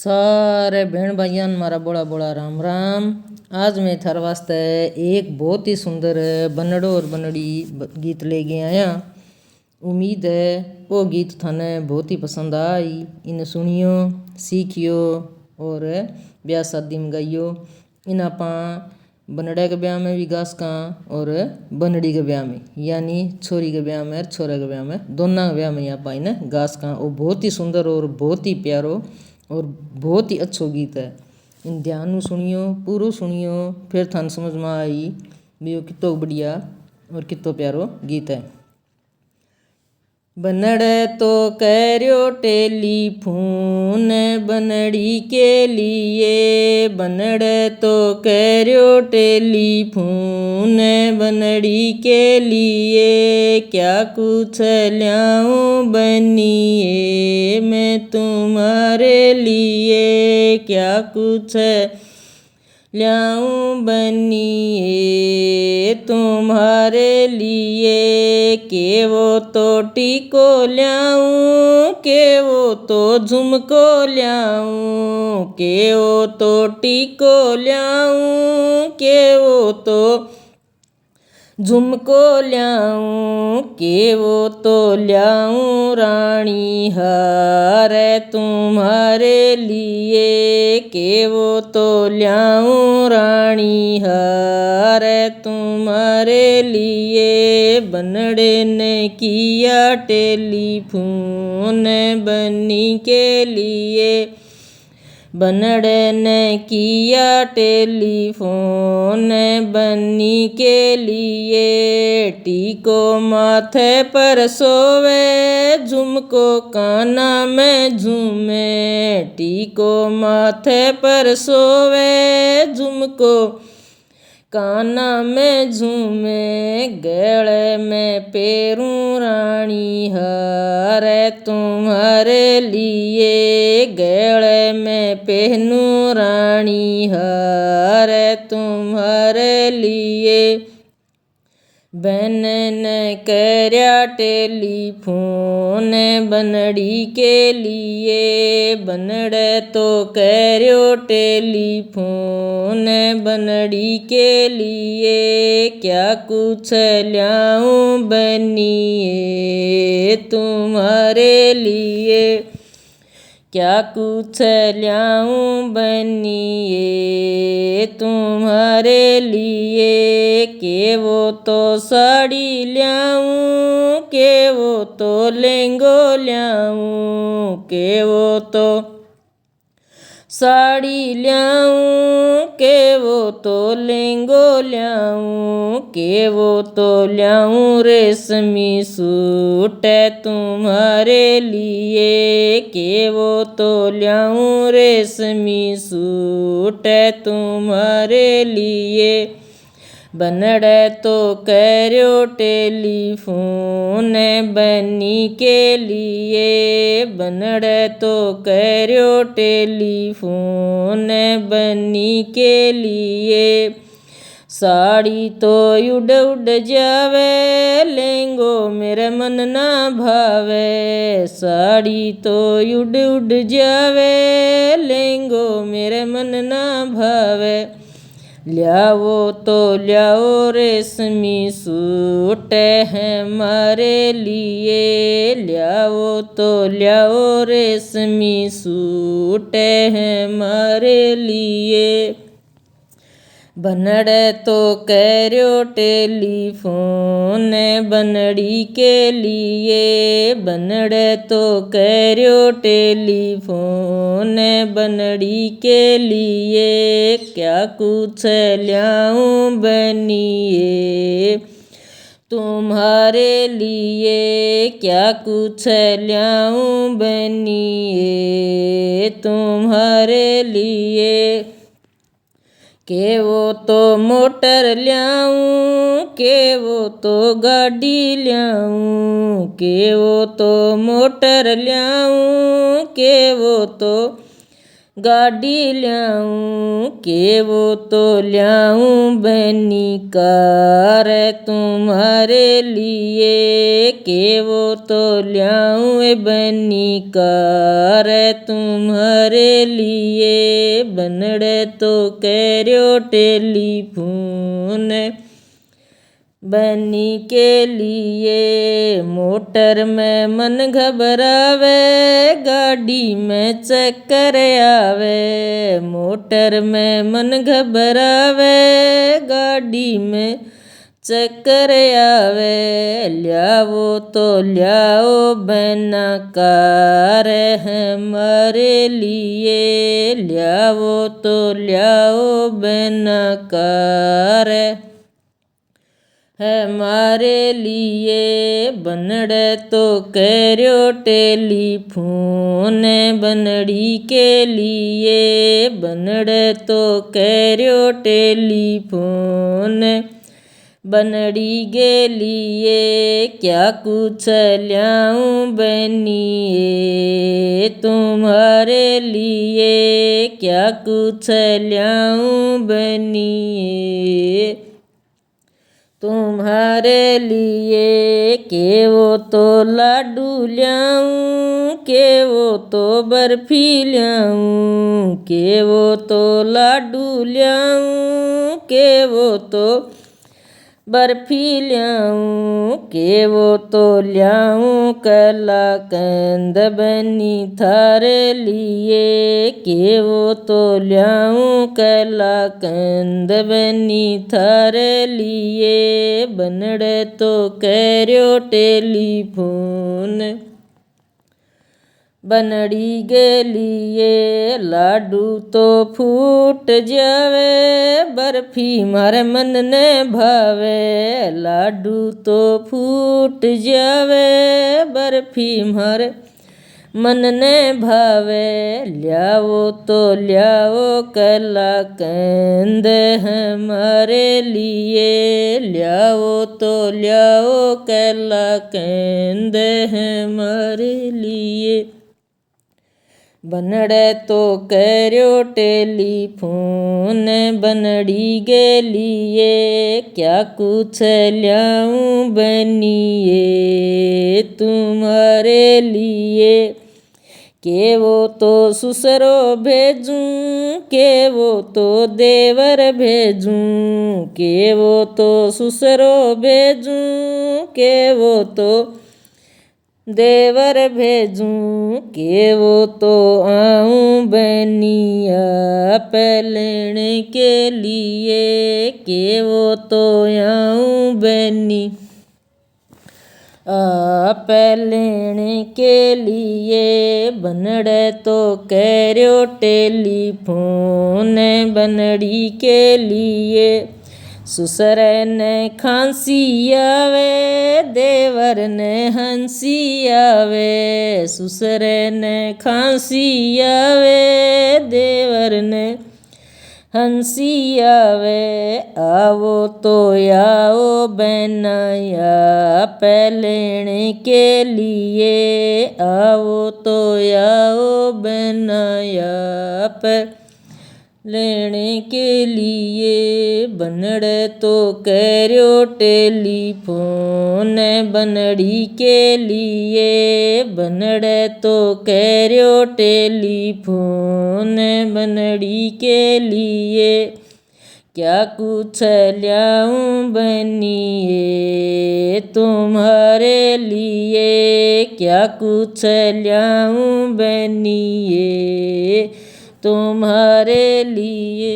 सारे बहन भाइयों मारा बोला बोला राम राम। आज मैं थार वास्ते एक बहुत ही सुंदर बनड़ो और बनड़ी गीत लेके आया। उम्मीद है वो गीत थाने बहुत ही पसंद आई। इन्हें सुनियो, सीखियो और ब्याह शादी में गाइयो। इन आप बनड़े के ब्याह में भी गा सका और बनड़ी के ब्याह में, यानी छोरी के ब्याह में और छोरे के ब्याह में, दोनों के ब्याह में आप इन्हें गा सका। वो बहुत ही सुंदर और बहुत ही प्यारो और बहुत ही अच्छो गीत है। इन ध्यान सुनियो, पूरो सुनियो, फिर थान समझ में आई भी वो कितो बढ़िया और कितो प्यारो गीत है। बनड़े तो करो टेलीफोन बनड़ी के लिए, बनड़े तो करो टेलीफोन बनड़ी के लिए, क्या कुछ ल्याऊं बनिए मैं तुम्हारे लिए, क्या कुछ ल्याऊं बनिए तुम्हारे लिए, के वो तो टीको ल्याऊं, के वो तो झुमको ल्याऊं, के वो तो टीको ल्याऊं, के वो तो झुमको ल्याऊं, के वो तो ल्याऊं रानी हार तुम्हारे लिए, के वो तो ल्याऊं रानी हार तुम्हारे लिए। बनड़े ने किया टेलीफोन बनी के लिए, बनड़े ने किया टेलीफोन बनी के लिए, टीको माथे पर सोवे झुमको काना में झूमे, टीको माथे पर सोवे झुमको काना में झूमे, गले में पेरूं रानी हार तुम्हारे लिए, गले में पहनूं रानी हार तुम्हारे लिए। बहन ने करया टेलीफोन बनड़ी के लिए, बनड़े तो करयो टेलीफोन बनड़ी के लिए, क्या कुछ ल्याऊं बनिए तुम्हारे लिए, क्या कुछ ल्याऊं बनिए तुम्हारे लिए, के वो तो साड़ी ल्याऊं, के वो तो लहंगो ल्याऊं, के वो तो साड़ी ल्याऊं, के वो तो लहंगो ल्याऊं, के वो तो ल्याऊं रेशमी सूट तुम्हारे लिए, के वो तो ल्याऊं रेशमी सूट तुम्हारे लिए। बनड़े तो करयो टेलीफोन बनी के लिए, बनड़े तो करयो टेलीफोन बनी के लिए, साड़ी तो उड़ उड़ जावे लहंगो मेरे मन ना भावे, साड़ी तो उड़ उड़ जावे लहंगो मेरे मन ना भावे, ल्याओ तो ल्याओ रेशमी सूट है हमारे लिए, ल्याओ तो ल्याओ रेशमी सूट है हमारे लिए। बनड़े तो करयो टेलीफोन बनड़ी के लिए, बनड़े तो करयो टेलीफोन बनड़ी के लिए, क्या कुछ ल्याऊं बनिए तुम्हारे लिए, क्या कुछ ल्याऊं बनिए तुम्हारे लिए, के वो तो मोटर ल्याऊं, के वो तो गाड़ी ल्याऊं, के वो तो मोटर ल्याऊं, के वो तो गाड़ी ल्याऊं के वो तो ल्याऊं बनी कार तुम्हारे लिए, के वो तो ल्याऊं बनी कार तुम्हारे लिए। बनड़े तो कह रयो टेलीफोन बनी के लिए, मोटर में मन घबरावे गाड़ी में चक्कर आवे, मोटर में मन घबरावे गाड़ी में चक्कर आवे। ल्याओ तो ल्याओ बना कार हमारे लिए, ल्याओ तो ल्याओ बना कार हमारे लिए। बनड़े तो कह रयो टेलीफोन बनड़ी के लिए, बनड़े तो कह रयो टेलीफोन बनड़ी के लिए। क्या कुछ ल्याऊं बनिए तुम्हारे लिए, क्या कुछ ल्याऊं बनिए तुम्हारे लिए। के वो तो लाडू ल्याऊं, के वो तो बर्फी ल्याऊं, के वो तो लाडू ल्याऊं, के वो तो बर्फी ल्याऊं, के वो तो ल्याऊं कलाकंद बनी थारे लिए, के वो तो ल्याऊं कलाकंद बनी थारे लिए। बनड़े तो कह रयो टेलीफोन बनड़ी के लिए। लाडू तो फूट जावे बर्फी मारे मन ने भावे, लाडू तो फूट जावे बर्फी मारे मन ने भावे। ल्याओ तो ल्याओ कलाकंद हमारे लिए, ल्याओ तो ल्याओ कलाकंद हमारे लिए। बनड़े तो कह रयो टेलीफोन बनड़ी के लिए, क्या कुछ ल्याऊं बनिए तुम्हारे लिए। के वो तो सुसरो भेजूं, के वो तो देवर भेजूं, के वो तो सुसरो भेजूं, के वो तो देवर भेजूं, के वो तो आऊं बनिया पलण के लिए, के वो तो आऊं बनी पलण के लिए। बनड़े तो कह रयो टेलीफोन बनड़ी के लिए। ससुर ने खांसी आवे देवर ने हंसी आवे, ससुर ने खांसी आवे देवर ने हंसी आवे। आवो तो आओ बनाया पलण के लिए, आवो तो आओ बनाया लेने के लिए। बनड़े तो कह रयो टेलीफोन बनड़ी के लिए, बनड़े तो कह रयो टेलीफोन बनड़ी के लिए। क्या कुछ ल्याऊं बनिए तुम्हारे लिए, क्या कुछ ल्याऊं बनिए तुम्हारे लिए।